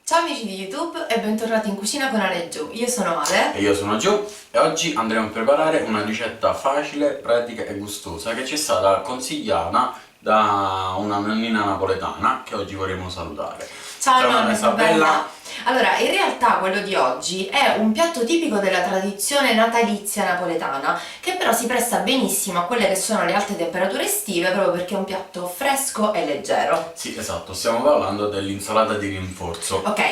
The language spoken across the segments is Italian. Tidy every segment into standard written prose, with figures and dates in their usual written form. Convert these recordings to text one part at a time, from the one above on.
Ciao amici di YouTube e bentornati in Cucina con Ale e Giu. Io sono Ale E io sono Gio e oggi andremo a preparare una ricetta facile, pratica e gustosa che ci è stata consigliata da una nonnina napoletana che oggi vorremmo salutare. Ciao nonna Isabella. Allora, in realtà quello di oggi è un piatto tipico della tradizione natalizia napoletana, che però si presta benissimo a quelle che sono le alte temperature estive, proprio perché è un piatto fresco e leggero. Sì, esatto, stiamo parlando dell'insalata di rinforzo. Ok,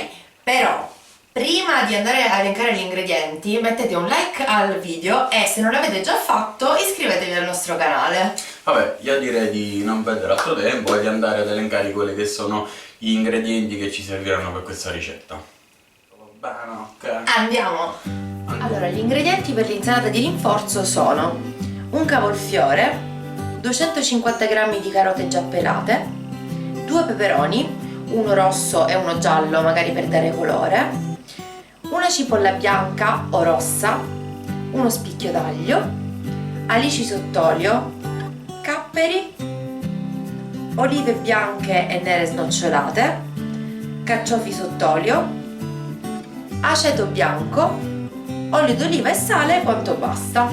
però prima di andare a elencare gli ingredienti mettete un like al video e se non l'avete già fatto iscrivetevi al nostro canale. Vabbè, io direi di non perdere altro tempo e di andare ad elencare quelli che sono gli ingredienti che ci serviranno per questa ricetta. Va bene, ok. Andiamo! Allora, gli ingredienti per l'insalata di rinforzo sono un cavolfiore, 250 g di carote già pelate, 2 peperoni, uno rosso e uno giallo magari per dare colore, una cipolla bianca o rossa, uno spicchio d'aglio, alici sott'olio, capperi, olive bianche e nere snocciolate, carciofi sott'olio, aceto bianco, olio d'oliva e sale quanto basta.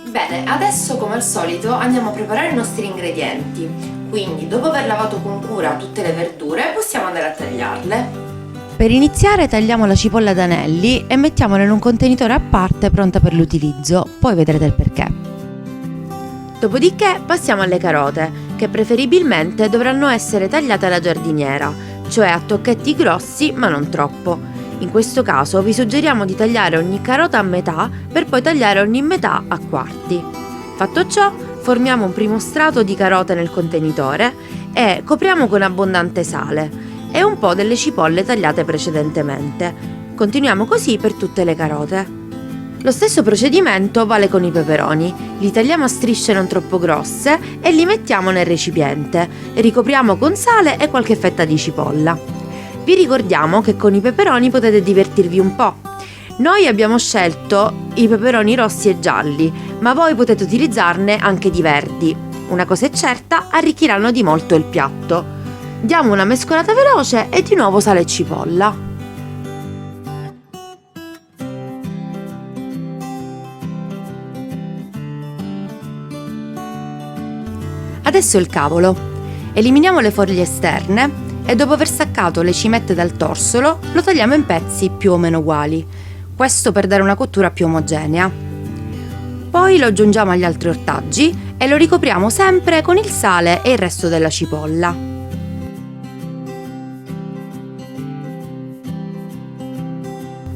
Bene, adesso come al solito andiamo a preparare i nostri ingredienti, quindi dopo aver lavato con cura tutte le verdure possiamo andare a tagliarle. Per iniziare tagliamo la cipolla ad anelli e mettiamola in un contenitore a parte pronta per l'utilizzo, poi vedrete il perché. Dopodiché passiamo alle carote, che preferibilmente dovranno essere tagliate alla giardiniera, cioè a tocchetti grossi ma non troppo. In questo caso vi suggeriamo di tagliare ogni carota a metà per poi tagliare ogni metà a quarti. Fatto ciò, formiamo un primo strato di carote nel contenitore e copriamo con abbondante sale e un po' delle cipolle tagliate precedentemente. Continuiamo così per tutte le carote. Lo stesso procedimento vale con i peperoni, li tagliamo a strisce non troppo grosse e li mettiamo nel recipiente, ricopriamo con sale e qualche fetta di cipolla. Vi ricordiamo che con i peperoni potete divertirvi un po'. Noi abbiamo scelto i peperoni rossi e gialli, ma voi potete utilizzarne anche di verdi. Una cosa è certa, arricchiranno di molto il piatto. Diamo una mescolata veloce e di nuovo sale e cipolla. Adesso il cavolo. Eliminiamo le foglie esterne e dopo aver staccato le cimette dal torsolo lo tagliamo in pezzi più o meno uguali, questo per dare una cottura più omogenea. Poi lo aggiungiamo agli altri ortaggi e lo ricopriamo sempre con il sale e il resto della cipolla.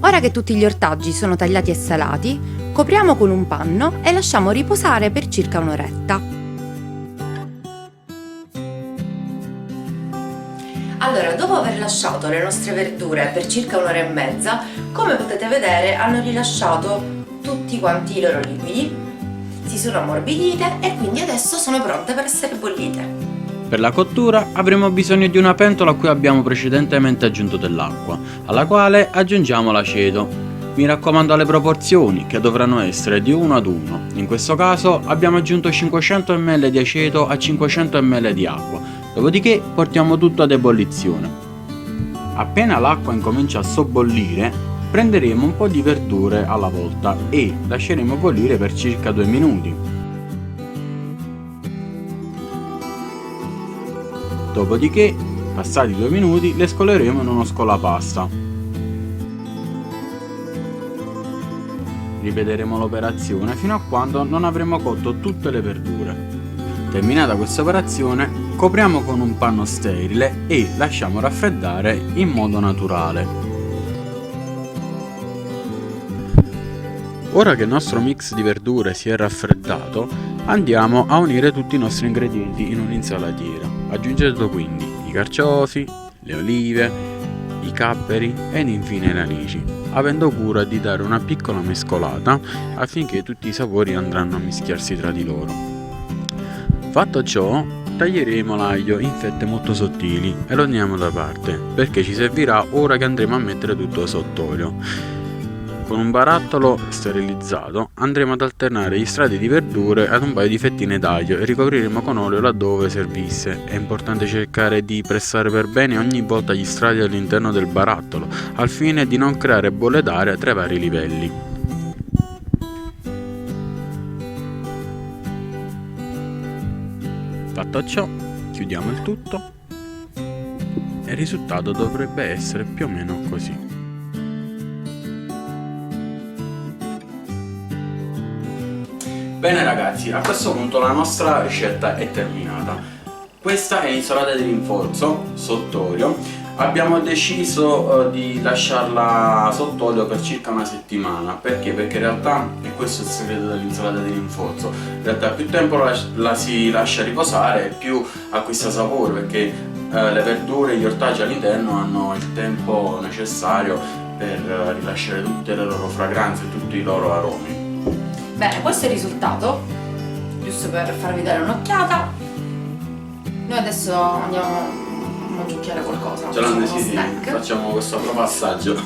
Ora che tutti gli ortaggi sono tagliati e salati, copriamo con un panno e lasciamo riposare per circa un'oretta. Allora, dopo aver lasciato le nostre verdure per circa un'ora e mezza, come potete vedere hanno rilasciato tutti quanti i loro liquidi, si sono ammorbidite e quindi adesso sono pronte per essere bollite. Per la cottura avremo bisogno di una pentola a cui abbiamo precedentemente aggiunto dell'acqua, alla quale aggiungiamo l'aceto. Mi raccomando alle proporzioni, che dovranno essere di 1 ad 1. In questo caso abbiamo aggiunto 500 ml di aceto a 500 ml di acqua. Dopodiché portiamo tutto ad ebollizione. Appena l'acqua incomincia a sobbollire, prenderemo un po' di verdure alla volta e lasceremo bollire per circa 2 minuti. Dopodiché, passati 2 minuti, le scoleremo in uno scolapasta. Ripeteremo l'operazione fino a quando non avremo cotto tutte le verdure. Terminata questa operazione, copriamo con un panno sterile e lasciamo raffreddare in modo naturale. Ora che il nostro mix di verdure si è raffreddato, andiamo a unire tutti i nostri ingredienti in un'insalatiera, aggiungendo quindi i carciofi, le olive, i capperi ed infine le alici, avendo cura di dare una piccola mescolata affinché tutti i sapori andranno a mischiarsi tra di loro. Fatto ciò, taglieremo l'aglio in fette molto sottili e lo teniamo da parte perché ci servirà ora che andremo a mettere tutto sott'olio. Con un barattolo sterilizzato andremo ad alternare gli strati di verdure ad un paio di fettine d'aglio e ricopriremo con olio laddove servisse. È importante cercare di pressare per bene ogni volta gli strati all'interno del barattolo, al fine di non creare bolle d'aria tra i vari livelli. Fatto ciò, chiudiamo il tutto e il risultato dovrebbe essere più o meno così. Bene ragazzi, a questo punto la nostra ricetta è terminata. Questa è l'insalata di rinforzo sott'olio. Abbiamo deciso di lasciarla sott'olio per circa una settimana. Perché? Perché in realtà, e questo è il segreto dell'insalata di rinforzo, in realtà più tempo la si lascia riposare, più acquista sapore, perché le verdure e gli ortaggi all'interno hanno il tempo necessario per rilasciare tutte le loro fragranze e tutti i loro aromi. Bene, questo è il risultato, giusto per farvi dare un'occhiata. Noi adesso andiamo a mangiucchiare qualcosa, Giovanni, uno sì, snack. facciamo questo prova assaggio.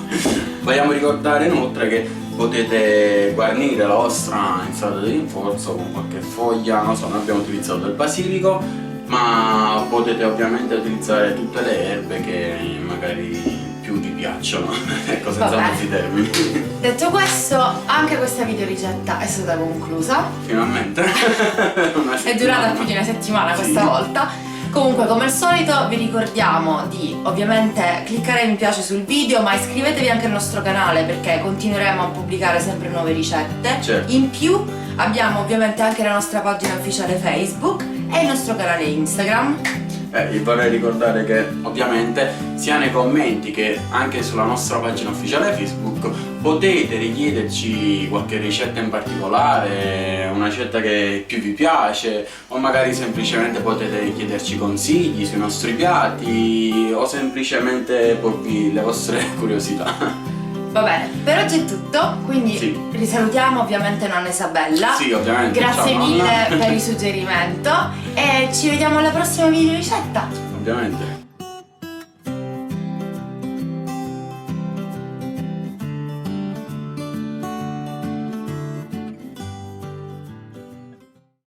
Vogliamo ricordare inoltre che potete guarnire la vostra insalata di rinforzo con qualche foglia, non so, noi abbiamo utilizzato del basilico, ma potete ovviamente utilizzare tutte le erbe che magari più vi piacciono, ecco, senza Vabbè. molti termini. Detto questo, anche questa videoricetta è stata conclusa. Finalmente. È durata più di una settimana questa volta. Comunque, come al solito, vi ricordiamo di ovviamente cliccare mi piace sul video, ma iscrivetevi anche al nostro canale perché continueremo a pubblicare sempre nuove ricette. Certo. In più abbiamo ovviamente anche la nostra pagina ufficiale Facebook e il nostro canale Instagram. Vi vorrei ricordare che ovviamente sia nei commenti che anche sulla nostra pagina ufficiale Facebook potete richiederci qualche ricetta in particolare, una ricetta che più vi piace, o magari semplicemente potete chiederci consigli sui nostri piatti o semplicemente porvi le vostre curiosità. Va bene, per oggi è tutto, quindi Sì. risalutiamo ovviamente nonna Isabella. Sì, ovviamente. Grazie Ciao, mille nonna. per il suggerimento e ci vediamo alla prossima video ricetta. Ovviamente.